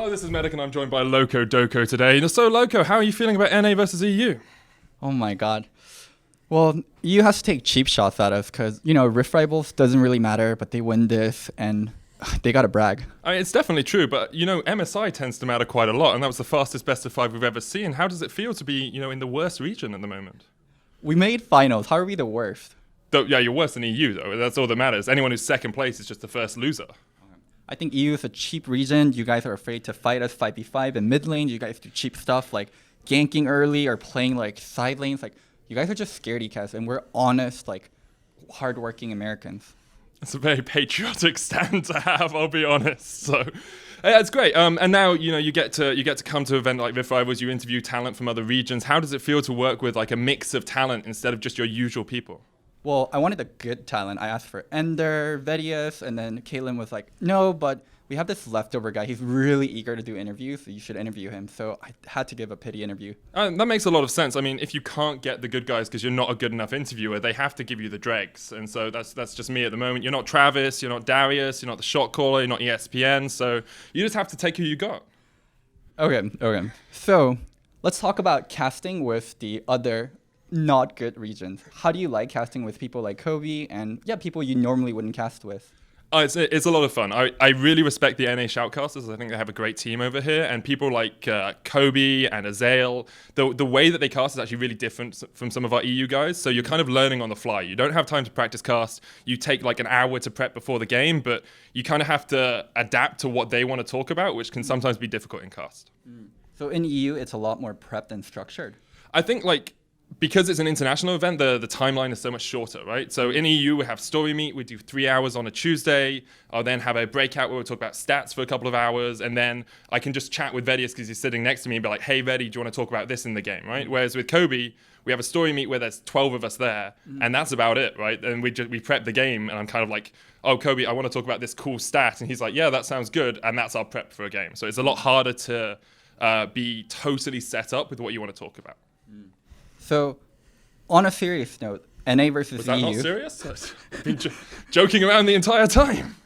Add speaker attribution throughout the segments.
Speaker 1: Hello, this is Medic and I'm joined by Locodoco today. So, Loco, how are you feeling about NA versus EU?
Speaker 2: Oh my god. Well, EU has to take cheap shots at us because, Rift Rivals doesn't really matter, but they win this and they got to brag.
Speaker 1: I mean, it's definitely true, but, MSI tends to matter quite a lot, and that was the fastest best of 5 we've ever seen. How does it feel to be, in the worst region at the moment?
Speaker 2: We made finals. How are we the worst?
Speaker 1: Yeah, you're worse than EU, though. That's all that matters. Anyone who's second place is just the first loser.
Speaker 2: I think EU is a cheap region. You guys are afraid to fight us 5v5 in mid lane. You guys do cheap stuff like ganking early or playing like side lanes. Like, you guys are just scaredy cats, and we're honest, like, hardworking Americans.
Speaker 1: It's a very patriotic stand to have, I'll be honest. So, yeah, it's great. And now, you get to come to an event like Rift Rivals. You interview talent from other regions. How does it feel to work with like a mix of talent instead of just your usual people?
Speaker 2: Well, I wanted a good talent. I asked for Ender, Vedius, and then Caitlyn was like, no, but we have this leftover guy. He's really eager to do interviews, so you should interview him. So I had to give a pity interview.
Speaker 1: That makes a lot of sense. I mean, if you can't get the good guys because you're not a good enough interviewer, they have to give you the dregs. And so that's just me at the moment. You're not Travis, you're not Darius, you're not the shot caller, you're not ESPN. So you just have to take who you got.
Speaker 2: Okay. So let's talk about casting with the other not good regions. How do you like casting with people like Kobe and people you normally wouldn't cast with?
Speaker 1: It's a lot of fun. I really respect the NA shoutcasters. I think they have a great team over here, and people like Kobe and Azael. The way that they cast is actually really different from some of our EU guys. So you're kind of learning on the fly. You don't have time to practice cast. You take like an hour to prep before the game, but you kind of have to adapt to what they want to talk about, which can sometimes be difficult in cast.
Speaker 2: So in EU, it's a lot more prepped and structured.
Speaker 1: I think because it's an international event, the timeline is so much shorter, right? So in EU, we have story meet. We do 3 hours on a Tuesday. I'll then have a breakout where we'll talk about stats for a couple of hours. And then I can just chat with Vedius because he's sitting next to me and be like, hey, Vedi, do you want to talk about this in the game, right? Whereas with Kobe, we have a story meet where there's 12 of us there. And that's about it, right? And we prep the game. And I'm kind of like, oh, Kobe, I want to talk about this cool stat. And he's like, yeah, that sounds good. And that's our prep for a game. So it's a lot harder to be totally set up with what you want to talk about.
Speaker 2: So, on a serious note, NA versus EU.
Speaker 1: Was that not serious? I've been joking around the entire time.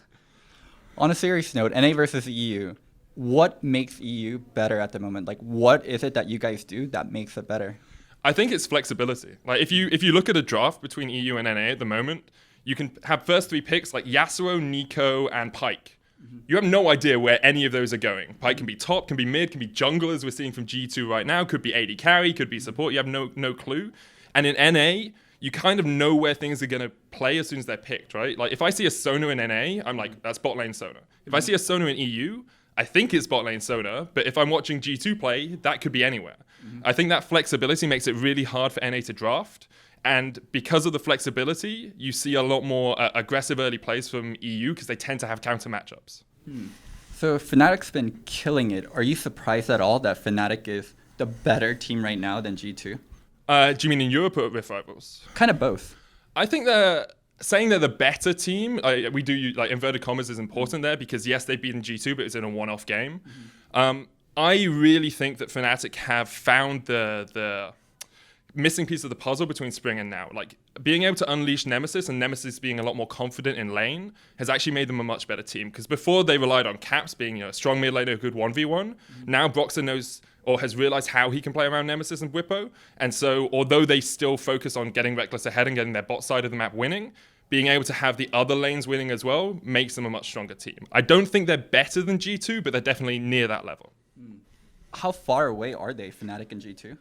Speaker 2: On a serious note, NA versus EU, what makes EU better at the moment? Like, what is it that you guys do that makes it better?
Speaker 1: I think it's flexibility. Like, if you look at a draft between EU and NA at the moment, you can have first 3 picks like Yasuo, Nico, and Pyke. You have no idea where any of those are going. Pyke can be top, can be mid, can be jungle, as we're seeing from G2 right now, could be AD carry, could be support. You have no clue. And in NA, you kind of know where things are going to play as soon as they're picked, right? Like, if I see a Sona in NA, I'm like, that's bot lane Sona. If I see a Sona in EU, I think it's bot lane Sona, but if I'm watching G2 play, that could be anywhere. I think that flexibility makes it really hard for NA to draft. And because of the flexibility, you see a lot more aggressive early plays from EU because they tend to have counter matchups.
Speaker 2: So Fnatic's been killing it. Are you surprised at all that Fnatic is the better team right now than G2?
Speaker 1: Do you mean in Europe or Rift Rivals?
Speaker 2: Kind of both.
Speaker 1: I think saying they're the better team, we do like inverted commas is important there because yes, they've beaten G2, but it's in a one-off game. I really think that Fnatic have found the missing piece of the puzzle between Spring and now. Like, being able to unleash Nemesis and Nemesis being a lot more confident in lane has actually made them a much better team. Because before they relied on Caps being a strong mid laner, a good 1v1. Now Broxah knows or has realized how he can play around Nemesis and Whippo. And so, although they still focus on getting Reckless ahead and getting their bot side of the map winning, being able to have the other lanes winning as well makes them a much stronger team. I don't think they're better than G2, but they're definitely near that level.
Speaker 2: How far away are they, Fnatic and G2?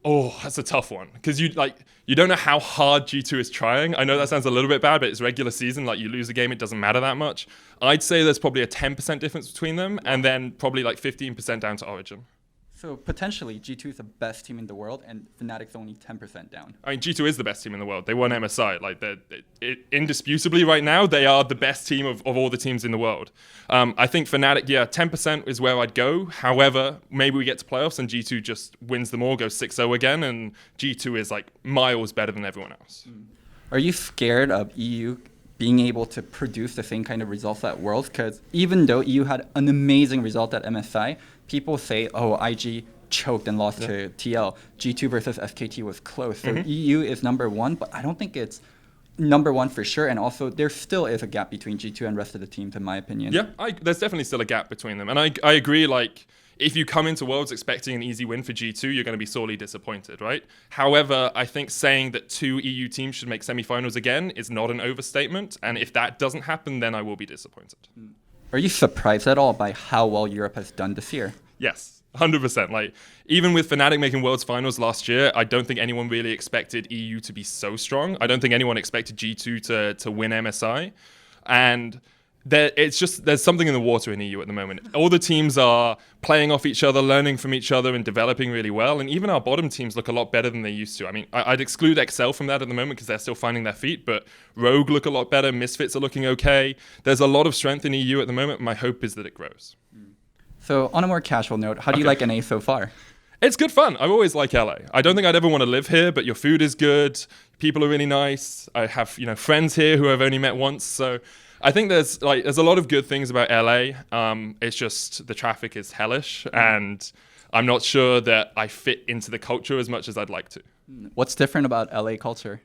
Speaker 1: Oh, that's a tough one because you don't know how hard G2 is trying. I know that sounds a little bit bad, but it's regular season. Like, you lose a game, it doesn't matter that much. I'd say there's probably a 10% difference between them, and then probably like 15% down to Origin.
Speaker 2: So potentially G2 is the best team in the world, and Fnatic's only 10% down.
Speaker 1: I mean, G2 is the best team in the world. They won MSI. Like, indisputably right now, they are the best team of all the teams in the world. I think Fnatic, 10% is where I'd go. However, maybe we get to playoffs and G2 just wins them all, goes 6-0 again, and G2 is like miles better than everyone else.
Speaker 2: Are you scared of EU being able to produce the same kind of results at Worlds? Because even though EU had an amazing result at MSI, people say, oh, IG choked and lost to TL. G2 versus SKT was close. So EU is number 1, but I don't think it's number one for sure, and also there still is a gap between G2 and rest of the teams, in my opinion.
Speaker 1: Yeah, there's definitely still a gap between them. And I agree, like, if you come into Worlds expecting an easy win for G2, you're going to be sorely disappointed, right? However, I think saying that 2 EU teams should make semifinals again is not an overstatement. And if that doesn't happen, then I will be disappointed.
Speaker 2: Are you surprised at all by how well Europe has done this year?
Speaker 1: Yes, 100%. Like, even with Fnatic making Worlds Finals last year, I don't think anyone really expected EU to be so strong. I don't think anyone expected G2 to win MSI. And there's something in the water in EU at the moment. All the teams are playing off each other, learning from each other, and developing really well. And even our bottom teams look a lot better than they used to. I mean, I'd exclude Excel from that at the moment because they're still finding their feet. But Rogue look a lot better. Misfits are looking okay. There's a lot of strength in EU at the moment. My hope is that it grows.
Speaker 2: So on a more casual note, how do you like NA so far?
Speaker 1: It's good fun. I've always liked LA. I don't think I'd ever want to live here, but your food is good. People are really nice. I have, friends here who I've only met once. So I think there's a lot of good things about LA. It's just the traffic is hellish, and I'm not sure that I fit into the culture as much as I'd like to.
Speaker 2: What's different about LA culture?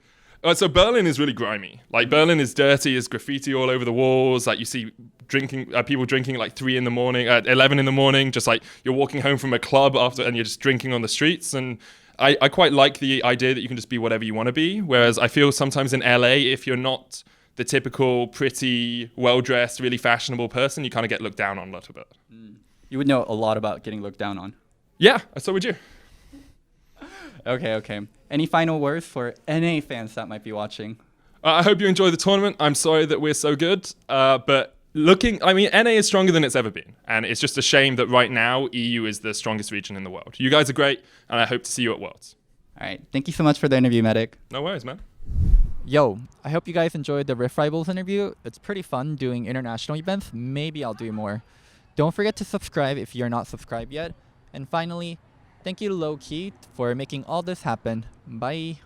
Speaker 1: So Berlin is really grimy. Like, Berlin is dirty. There's graffiti all over the walls. Like, you see people drinking at like 3 in the morning, at 11 in the morning. Just like you're walking home from a club after, and you're just drinking on the streets. And I quite like the idea that you can just be whatever you want to be. Whereas I feel sometimes in LA, if you're not the typical pretty, well-dressed, really fashionable person, you kind of get looked down on a little bit.
Speaker 2: You would know a lot about getting looked down on.
Speaker 1: Yeah, so would you.
Speaker 2: Okay. Any final words for NA fans that might be watching?
Speaker 1: I hope you enjoy the tournament. I'm sorry that we're so good, but NA is stronger than it's ever been, and it's just a shame that right now EU is the strongest region in the world. You guys are great, and I hope to see you at Worlds.
Speaker 2: All right, thank you so much for the interview, Medic.
Speaker 1: No worries, man.
Speaker 3: Yo, I hope you guys enjoyed the Rift Rivals interview. It's pretty fun doing international events. Maybe I'll do more. Don't forget to subscribe if you're not subscribed yet. And finally, thank you to Lowkey for making all this happen. Bye.